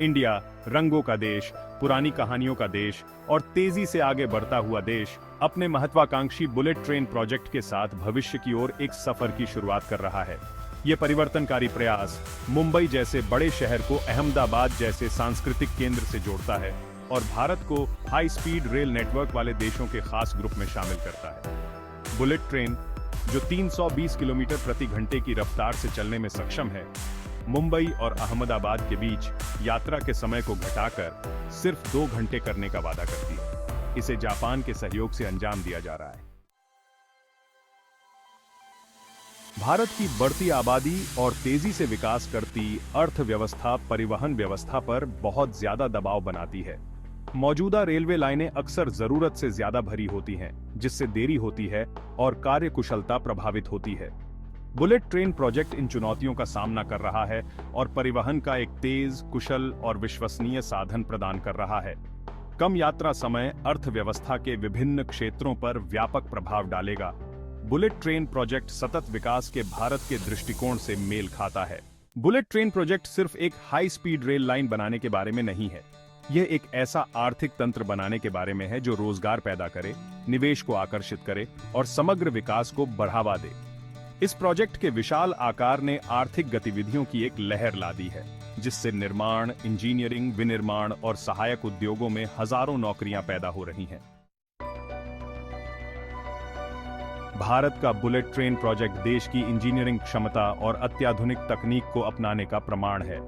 India, रंगों का देश, पुरानी कहानियों का देश और तेजी से आगे बढ़ता हुआ देश अपने महत्वाकांक्षी बुलेट ट्रेन प्रोजेक्ट के साथ भविष्य की ओर एक सफर की शुरुआत कर रहा है। ये परिवर्तनकारी प्रयास मुंबई जैसे बड़े शहर को अहमदाबाद जैसे सांस्कृतिक केंद्र से जोड़ता है और भारत को हाई स्पीड रेल नेटवर्क वाले देशों के खास ग्रुप में शामिल करता है। बुलेट ट्रेन, जो 320 किलोमीटर प्रति घंटे की रफ्तार से चलने में सक्षम है, मुंबई और अहमदाबाद के बीच यात्रा के समय को घटाकर सिर्फ 2 घंटे करने का वादा करती है। इसे जापान के सहयोग से अंजाम दिया जा रहा है। भारत की बढ़ती आबादी और तेजी से विकास करती अर्थव्यवस्था परिवहन व्यवस्था पर बहुत ज्यादा दबाव बनाती है। मौजूदा रेलवे लाइनें अक्सर जरूरत से ज्यादा भरी होती हैं, जिससे देरी होती है और कार्य कुशलता प्रभावित होती है। बुलेट ट्रेन प्रोजेक्ट इन चुनौतियों का सामना कर रहा है और परिवहन का एक तेज, कुशल और विश्वसनीय साधन प्रदान कर रहा है। कम यात्रा समय अर्थव्यवस्था के विभिन्न क्षेत्रों पर व्यापक प्रभाव डालेगा। बुलेट ट्रेन प्रोजेक्ट सतत विकास के भारत के दृष्टिकोण से मेल खाता है। बुलेट ट्रेन प्रोजेक्ट सिर्फ एक हाई स्पीड रेल लाइन बनाने के बारे में नहीं है। यह एक ऐसा आर्थिक तंत्र बनाने के बारे में है जो रोजगार पैदा करे, निवेश को आकर्षित करे और समग्र विकास को बढ़ावा दे। इस प्रोजेक्ट के विशाल आकार ने आर्थिक गतिविधियों की एक लहर ला दी है, जिससे निर्माण, इंजीनियरिंग, विनिर्माण और सहायक उद्योगों में हजारों नौकरियां पैदा हो रही हैं। भारत का बुलेट ट्रेन प्रोजेक्ट देश की इंजीनियरिंग क्षमता और अत्याधुनिक तकनीक को अपनाने का प्रमाण है।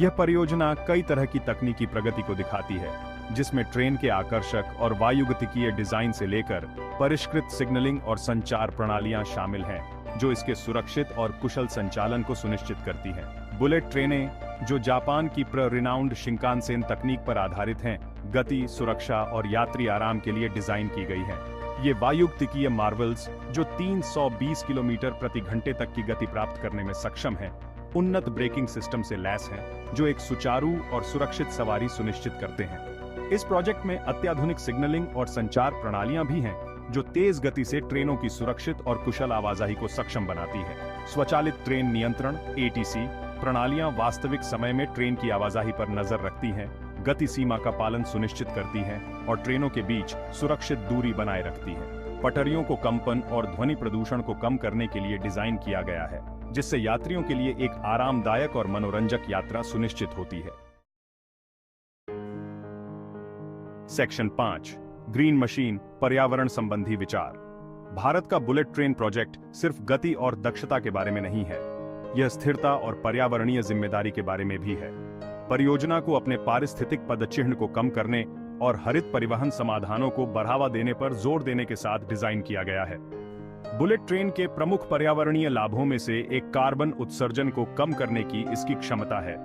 यह परियोजना कई तरह की तकनीकी प्रगति को दिखाती है, जिसमें ट्रेन के आकर्षक और वायुगतिकीय डिजाइन से लेकर परिष्कृत सिग्नलिंग और संचार प्रणालियां शामिल हैं, जो इसके सुरक्षित और कुशल संचालन को सुनिश्चित करती हैं। बुलेट ट्रेनें, जो जापान की रिनाउंड शिंकानसेन तकनीक पर आधारित हैं, गति, सुरक्षा और यात्री आराम के लिए डिजाइन की गई हैं। ये वायुगतिकीय मार्वल्स, जो 320 किलोमीटर प्रति घंटे तक की गति प्राप्त करने में सक्षम हैं, उन्नत ब्रेकिंग सिस्टम से लैस हैं, जो एक सुचारू और सुरक्षित सवारी सुनिश्चित करते हैं। इस प्रोजेक्ट में अत्याधुनिक सिग्नलिंग और संचार प्रणालियां भी हैं, जो तेज गति से ट्रेनों की सुरक्षित और कुशल आवाजाही को सक्षम बनाती है। स्वचालित ट्रेन नियंत्रण (ATC) प्रणालियां वास्तविक समय में ट्रेन की आवाजाही पर नजर रखती हैं, गति सीमा का पालन सुनिश्चित करती हैं और ट्रेनों के बीच सुरक्षित दूरी बनाए रखती हैं। पटरियों को कंपन और ध्वनि प्रदूषण को कम करने के लिए डिजाइन किया गया है, जिससे यात्रियों के लिए एक आरामदायक और मनोरंजक यात्रा सुनिश्चित होती है। सेक्शन 5, ग्रीन मशीन, पर्यावरण संबंधी विचार। भारत का बुलेट ट्रेन प्रोजेक्ट सिर्फ गति और दक्षता के बारे में नहीं है, यह स्थिरता और पर्यावरणीय जिम्मेदारी के बारे में भी है। परियोजना को अपने पारिस्थितिक पदचिह्न को कम करने और हरित परिवहन समाधानों को बढ़ावा देने पर जोर देने के साथ डिजाइन किया गया है। बुलेट ट्रेन के प्रमुख पर्यावरणीय लाभों में से एक कार्बन उत्सर्जन को कम करने की इसकी क्षमता है।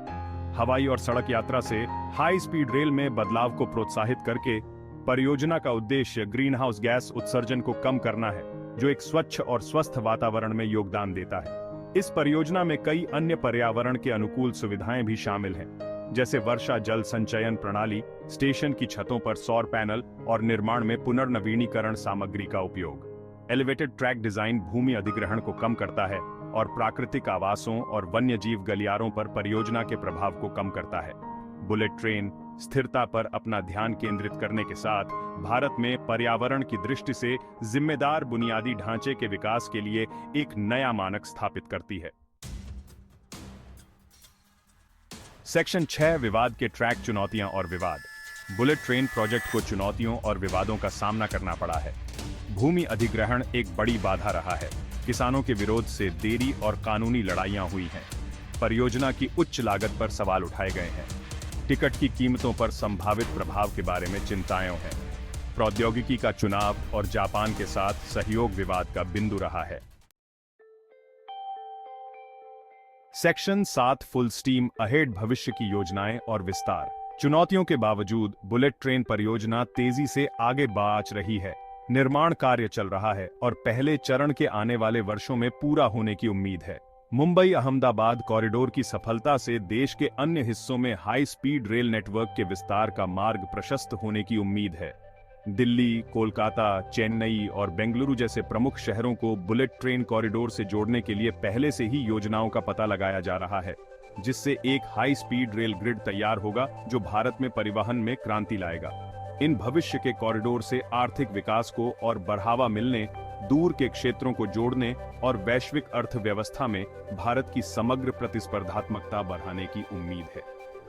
हवाई और सड़क यात्रा से हाई स्पीड रेल में बदलाव को प्रोत्साहित करके परियोजना का उद्देश्य ग्रीन हाउस गैस उत्सर्जन को कम करना है, जो एक स्वच्छ और स्वस्थ वातावरण में योगदान देता है। इस परियोजना में कई अन्य पर्यावरण के अनुकूल सुविधाएं भी शामिल हैं, जैसे वर्षा जल संचयन प्रणाली, स्टेशन की छतों पर सौर पैनल और निर्माण में पुनर्नवीनीकरण सामग्री का उपयोग। एलिवेटेड ट्रैक डिजाइन भूमि अधिग्रहण को कम करता है और प्राकृतिक आवासों और वन्यजीव गलियारों पर परियोजना के प्रभाव को कम करता है। बुलेट ट्रेन स्थिरता पर अपना ध्यान केंद्रित करने के साथ भारत में पर्यावरण की दृष्टि से जिम्मेदार बुनियादी ढांचे के विकास के लिए एक नया मानक स्थापित करती है। सेक्शन 6, विवाद के ट्रैक, चुनौतियां और विवाद। बुलेट ट्रेन प्रोजेक्ट को चुनौतियों और विवादों का सामना करना पड़ा है। भूमि अधिग्रहण एक बड़ी बाधा रहा है। किसानों के विरोध से देरी और कानूनी लड़ाइयां हुई हैं। परियोजना की उच्च लागत पर सवाल उठाए गए हैं। टिकट की कीमतों पर संभावित प्रभाव के बारे में चिंताएं हैं। प्रौद्योगिकी का चुनाव और जापान के साथ सहयोग विवाद का बिंदु रहा है। सेक्शन 7, फुल स्टीम अहेड, भविष्य की योजनाएं और विस्तार। चुनौतियों के बावजूद बुलेट ट्रेन परियोजना तेजी से आगे बढ़ रही है। निर्माण कार्य चल रहा है और पहले चरण के आने वाले वर्षों में पूरा होने की उम्मीद है। मुंबई अहमदाबाद कॉरिडोर की सफलता से देश के अन्य हिस्सों में हाई स्पीड रेल नेटवर्क के विस्तार का मार्ग प्रशस्त होने की उम्मीद है। दिल्ली, कोलकाता, चेन्नई और बेंगलुरु जैसे प्रमुख शहरों को बुलेट ट्रेन कॉरिडोर से जोड़ने के लिए पहले से ही योजनाओं का पता लगाया जा रहा है। जिससे एक हाई स्पीड रेल ग्रिड तैयार होगा जो भारत में परिवहन में क्रांति लाएगा। इन भविष्य के कॉरिडोर से आर्थिक विकास को और बढ़ावा मिलने, दूर के क्षेत्रों को जोड़ने और वैश्विक अर्थव्यवस्था में भारत की समग्र प्रतिस्पर्धात्मकता बढ़ाने की उम्मीद है।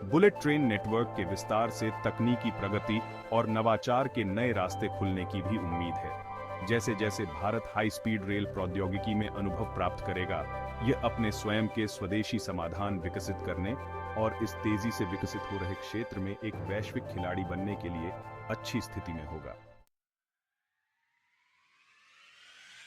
बुलेट ट्रेन नेटवर्क के विस्तार से तकनीकी प्रगति और नवाचार के नए रास्ते खुलने की भी उम्मीद है। जैसे जैसे भारत हाई स्पीड रेल प्रौद्योगिकी में अनुभव प्राप्त करेगा, यह अपने स्वयं के स्वदेशी समाधान विकसित करने और इस तेजी से विकसित हो रहे क्षेत्र में एक वैश्विक खिलाड़ी बनने के लिए अच्छी स्थिति में होगा।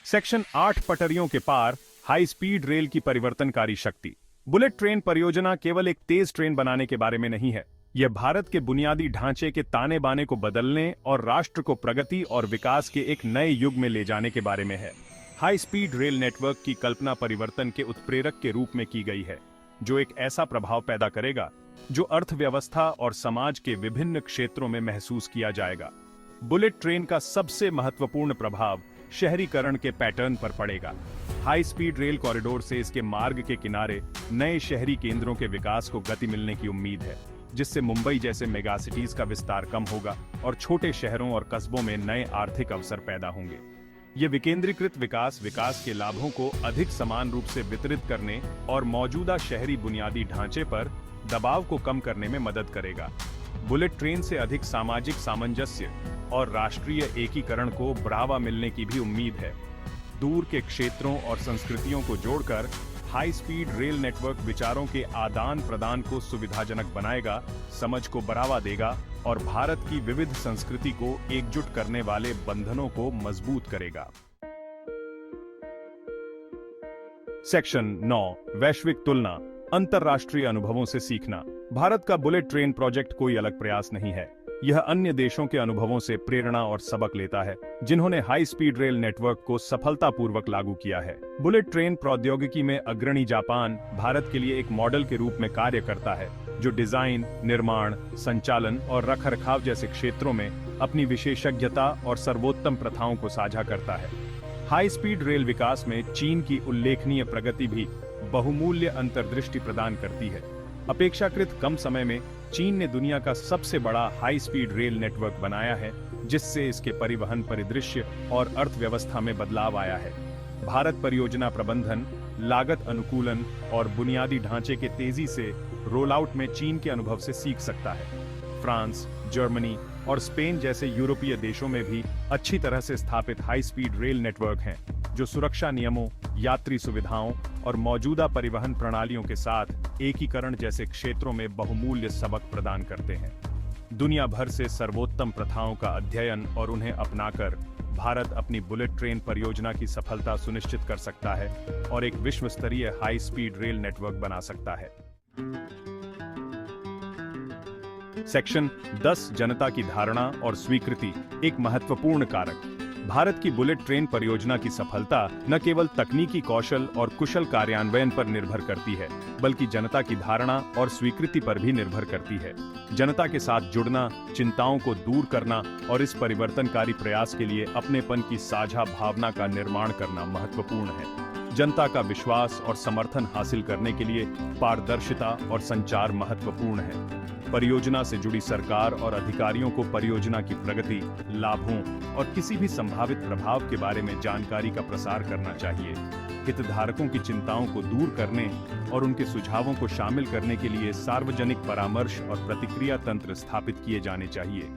सेक्शन 8 पटरियों के पार हाई स्पीड रेल की परिवर्तनकारी शक्ति। बुलेट ट्रेन परियोजना केवल एक तेज ट्रेन बनाने के बारे में नहीं है, यह भारत के बुनियादी ढांचे के ताने बाने को बदलने और राष्ट्र को प्रगति और विकास के एक नए युग में ले जाने के बारे में है। हाई स्पीड रेल नेटवर्क की कल्पना परिवर्तन के उत्प्रेरक के रूप में की गई है, जो एक ऐसा प्रभाव पैदा करेगा जो अर्थव्यवस्था और समाज के विभिन्न क्षेत्रों में महसूस किया जाएगा। बुलेट ट्रेन का सबसे महत्वपूर्ण प्रभाव शहरीकरण के पैटर्न पर पड़ेगा। हाई स्पीड रेल कॉरिडोर से इसके मार्ग के किनारे नए शहरी केंद्रों के विकास को गति मिलने की उम्मीद है, जिससे मुंबई जैसे मेगा सिटीज का विस्तार कम होगा और छोटे शहरों और कस्बों में नए आर्थिक अवसर पैदा होंगे। ये विकेंद्रीकृत विकास के लाभों को अधिक समान रूप से वितरित करने और मौजूदा शहरी बुनियादी ढांचे पर दबाव को कम करने में मदद करेगा। बुलेट ट्रेन से अधिक सामाजिक सामंजस्य और राष्ट्रीय एकीकरण को बढ़ावा मिलने की भी उम्मीद है। दूर के क्षेत्रों और संस्कृतियों को जोड़कर हाई स्पीड रेल नेटवर्क विचारों के आदान प्रदान को सुविधाजनक बनाएगा, समझ को बढ़ावा देगा और भारत की विविध संस्कृति को एकजुट करने वाले बंधनों को मजबूत करेगा। सेक्शन 9 वैश्विक तुलना, अंतरराष्ट्रीय अनुभवों से सीखना। भारत का बुलेट ट्रेन प्रोजेक्ट कोई अलग प्रयास नहीं है, यह अन्य देशों के अनुभवों से प्रेरणा और सबक लेता है, जिन्होंने हाई स्पीड रेल नेटवर्क को सफलतापूर्वक लागू किया है। बुलेट ट्रेन प्रौद्योगिकी में अग्रणी जापान भारत के लिए एक मॉडल के रूप में कार्य करता है, जो डिजाइन, निर्माण, संचालन और रखरखाव जैसे क्षेत्रों में अपनी विशेषज्ञता और सर्वोत्तम प्रथाओं को साझा करता है। हाई स्पीड रेल विकास में चीन की उल्लेखनीय प्रगति भी बहुमूल्य अंतर्दृष्टि प्रदान करती है। अपेक्षाकृत कम समय में चीन ने दुनिया का सबसे बड़ा हाई स्पीड रेल नेटवर्क बनाया है, जिससे इसके परिवहन परिदृश्य और अर्थव्यवस्था में बदलाव आया है। भारत परियोजना प्रबंधन, लागत अनुकूलन और बुनियादी ढांचे के तेजी से रोल आउट में चीन के अनुभव से सीख सकता है। फ्रांस, जर्मनी और स्पेन जैसे यूरोपीय देशों में भी अच्छी तरह से स्थापित हाई स्पीड रेल नेटवर्क हैं, जो सुरक्षा नियमों, यात्री सुविधाओं और मौजूदा परिवहन प्रणालियों के साथ एकीकरण जैसे क्षेत्रों में बहुमूल्य सबक प्रदान करते हैं। दुनिया भर से सर्वोत्तम प्रथाओं का अध्ययन और उन्हें अपनाकर भारत अपनी बुलेट ट्रेन परियोजना की सफलता सुनिश्चित कर सकता है और एक विश्व स्तरीय हाई स्पीड रेल नेटवर्क बना सकता है। सेक्शन 10 जनता की धारणा और स्वीकृति, एक महत्वपूर्ण कारक। भारत की बुलेट ट्रेन परियोजना की सफलता न केवल तकनीकी कौशल और कुशल कार्यान्वयन पर निर्भर करती है, बल्कि जनता की धारणा और स्वीकृति पर भी निर्भर करती है। जनता के साथ जुड़ना, चिंताओं को दूर करना और इस परिवर्तनकारी प्रयास के लिए अपनेपन की साझा भावना का निर्माण करना महत्वपूर्ण है। जनता का विश्वास और समर्थन हासिल करने के लिए पारदर्शिता और संचार महत्वपूर्ण है। परियोजना से जुड़ी सरकार और अधिकारियों को परियोजना की प्रगति, लाभों और किसी भी संभावित प्रभाव के बारे में जानकारी का प्रसार करना चाहिए। हितधारकों की चिंताओं को दूर करने और उनके सुझावों को शामिल करने के लिए सार्वजनिक परामर्श और प्रतिक्रिया तंत्र स्थापित किए जाने चाहिए।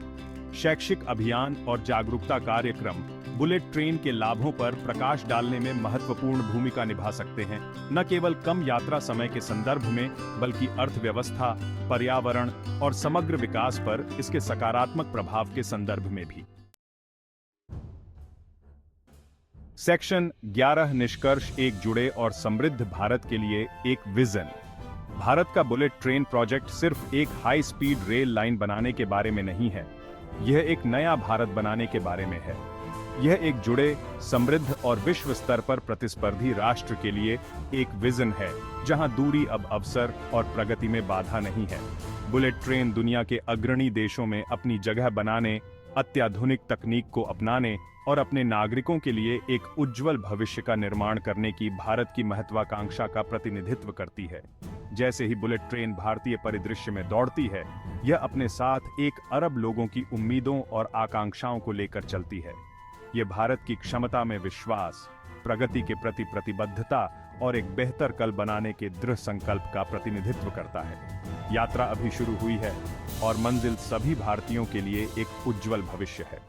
शैक्षिक अभियान और जागरूकता कार्यक्रम बुलेट ट्रेन के लाभों पर प्रकाश डालने में महत्वपूर्ण भूमिका निभा सकते हैं, न केवल कम यात्रा समय के संदर्भ में, बल्कि अर्थव्यवस्था, पर्यावरण और समग्र विकास पर इसके सकारात्मक प्रभाव के संदर्भ में भी। सेक्शन 11 निष्कर्ष, एक जुड़े और समृद्ध भारत के लिए एक विजन। भारत का बुलेट ट्रेन प्रोजेक्ट सिर्फ एक हाई स्पीड रेल लाइन बनाने के बारे में नहीं है, यह एक नया भारत बनाने के बारे में है। यह एक जुड़े, समृद्ध और विश्व स्तर पर प्रतिस्पर्धी राष्ट्र के लिए एक विजन है, जहां दूरी अब अवसर और प्रगति में बाधा नहीं है। बुलेट ट्रेन दुनिया के अग्रणी देशों में अपनी जगह बनाने, अत्याधुनिक तकनीक को अपनाने और अपने नागरिकों के लिए एक उज्जवल भविष्य का निर्माण करने की भारत की महत्वाकांक्षा का प्रतिनिधित्व करती है। जैसे ही बुलेट ट्रेन भारतीय परिदृश्य में दौड़ती है, यह अपने साथ 1 अरब लोगों की उम्मीदों और आकांक्षाओं को लेकर चलती है। यह भारत की क्षमता में विश्वास, प्रगति के प्रति प्रतिबद्धता और एक बेहतर कल बनाने के दृढ़ संकल्प का प्रतिनिधित्व करता है। यात्रा अभी शुरू हुई है और मंजिल सभी भारतीयों के लिए एक उज्जवल भविष्य है।